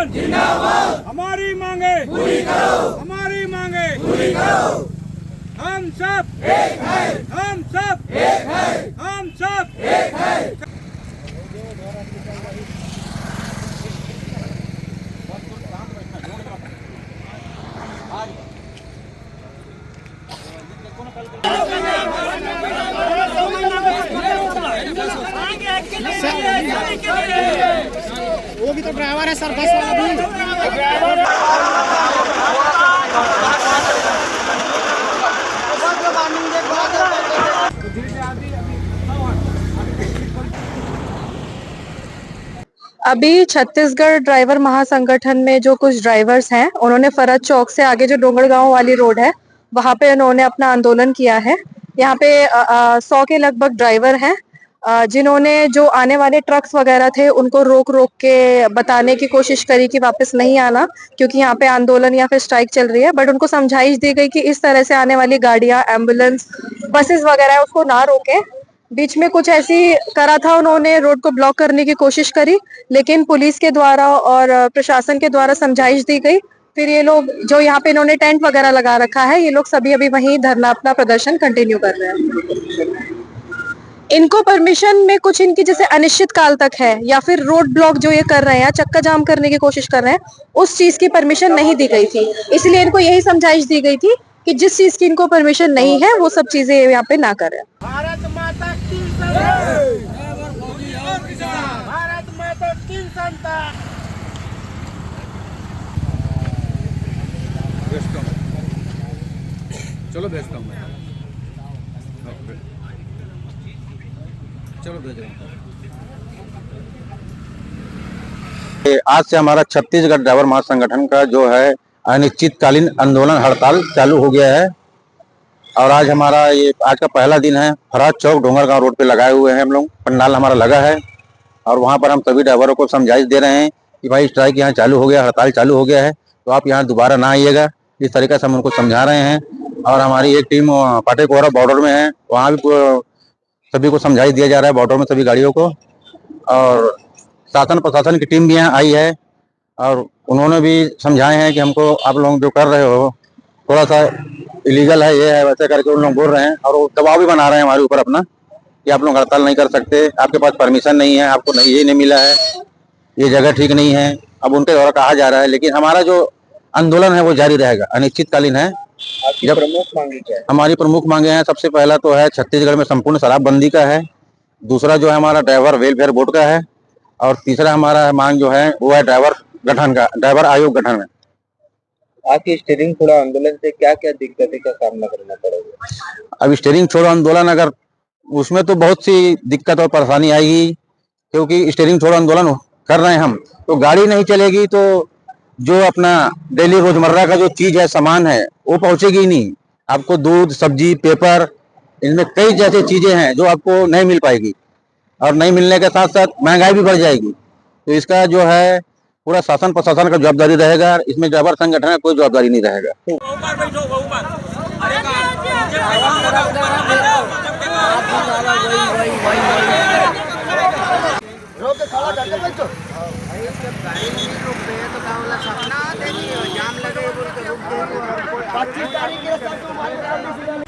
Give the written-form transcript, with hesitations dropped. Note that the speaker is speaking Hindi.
जिंदाबाद। हमारी मांगे पूरी करो, हमारी मांगे पूरी करो। हम सब एक है, हम सब एक है, हम सब एक है। वो भी तो ड्राइवर है सर, बस वाला भी। अभी छत्तीसगढ़ ड्राइवर महासंगठन में जो कुछ ड्राइवर्स हैं, उन्होंने फरज चौक से आगे जो डोंगरगांव वाली रोड है, वहां पे उन्होंने अपना आंदोलन किया है। यहाँ पे 100 के लगभग ड्राइवर हैं, जिन्होंने जो आने वाले ट्रक्स वगैरह थे उनको रोक रोक के बताने की कोशिश करी कि वापस नहीं आना, क्योंकि यहाँ पे आंदोलन या फिर स्ट्राइक चल रही है। बट उनको समझाइश दी गई कि इस तरह से आने वाली गाड़ियां, एम्बुलेंस, बसेस वगैरह है, उसको ना रोके। बीच में कुछ ऐसी करा था, उन्होंने रोड को ब्लॉक करने की कोशिश करी, लेकिन पुलिस के द्वारा और प्रशासन के द्वारा समझाइश दी गई। फिर ये लोग जो यहाँ पे इन्होंने टेंट वगैरह लगा रखा है, ये लोग सभी अभी वहीं धरना अपना प्रदर्शन कंटिन्यू कर रहे हैं। इनको परमिशन में कुछ इनकी जैसे अनिश्चित काल तक है, या फिर रोड ब्लॉक जो ये कर रहे हैं, चक्का जाम करने की कोशिश कर रहे हैं, उस चीज की परमिशन नहीं दी गई थी। इसलिए इनको यही समझाइश दी गई थी कि जिस चीज की इनको परमिशन नहीं है, वो सब चीजें यहाँ पे ना करें। भारत माता की जय, भारत माता की संतान। चलो भेजता हूँ मैं, चलो भेज रहा हूँ। आज से हमारा छत्तीसगढ़ ड्राइवर महासंगठन का जो है अनिश्चितकालीन आंदोलन हड़ताल चालू हो गया है। और आज हमारा ये आज का पहला दिन है। फराज चौक डोंगरगांव रोड पे लगाए हुए हैं हम लोग, पंडाल हमारा लगा है। और वहाँ पर हम सभी ड्राइवरों को समझाइश दे रहे हैं कि भाई स्ट्राइक यहाँ चालू हो गया, हड़ताल चालू हो गया है, तो आप यहाँ दोबारा ना आइएगा। इस तरीके से हम उनको समझा रहे हैं। और हमारी एक टीम पाटेकोरा बॉर्डर में है, वहाँ भी सभी को समझाइश दिया जा रहा है, बॉर्डर में सभी गाड़ियों को। और शासन प्रशासन की टीम भी यहाँ आई है, और उन्होंने भी समझाए हैं कि हमको आप लोग जो कर रहे हो थोड़ा सा इलीगल है, ये है, वैसे करके उन लोग बोल रहे हैं। और वो दबाव भी बना रहे हैं हमारे ऊपर अपना कि आप लोग हड़ताल नहीं कर सकते, आपके पास परमिशन नहीं है, आपको नहीं, ये नहीं मिला है, ये जगह ठीक नहीं है। अब उनके द्वारा कहा जा रहा है, लेकिन हमारा जो आंदोलन है वो जारी रहेगा, अनिश्चितकालीन है। आपकी प्रमुख मांगे क्या है? हमारी प्रमुख मांगे हैं, सबसे पहला तो है छत्तीसगढ़ में संपूर्ण शराबबंदी का है। दूसरा जो है हमारा ड्राइवर वेलफेयर बोर्ड का है। और तीसरा हमारा मांग जो है वो है ड्राइवर गठन का, ड्राइवर आयोग गठन में। आपकी स्टीयरिंग छोड़ो आंदोलन से क्या क्या दिक्कतें का सामना करना पड़ेगा? अब स्टीयरिंग छोड़ो आंदोलन, अगर उसमें तो बहुत सी दिक्कत और परेशानी आएगी, क्योंकि स्टीयरिंग छोड़ो आंदोलन कर रहे हैं हम, तो गाड़ी नहीं चलेगी, तो जो अपना डेली रोजमर्रा का जो चीज है, सामान है, वो पहुंचेगी ही नहीं। आपको दूध, सब्जी, पेपर, इनमें कई जैसी चीजें हैं जो आपको नहीं मिल पाएगी। और नहीं मिलने के साथ साथ महंगाई भी बढ़ जाएगी। तो इसका जो है पूरा शासन प्रशासन का जवाबदारी रहेगा, इसमें ड्राइवर संगठन का कोई जवाबदारी नहीं रहेगा। जाम लगे बोल के रुक गए। 25 तारीख के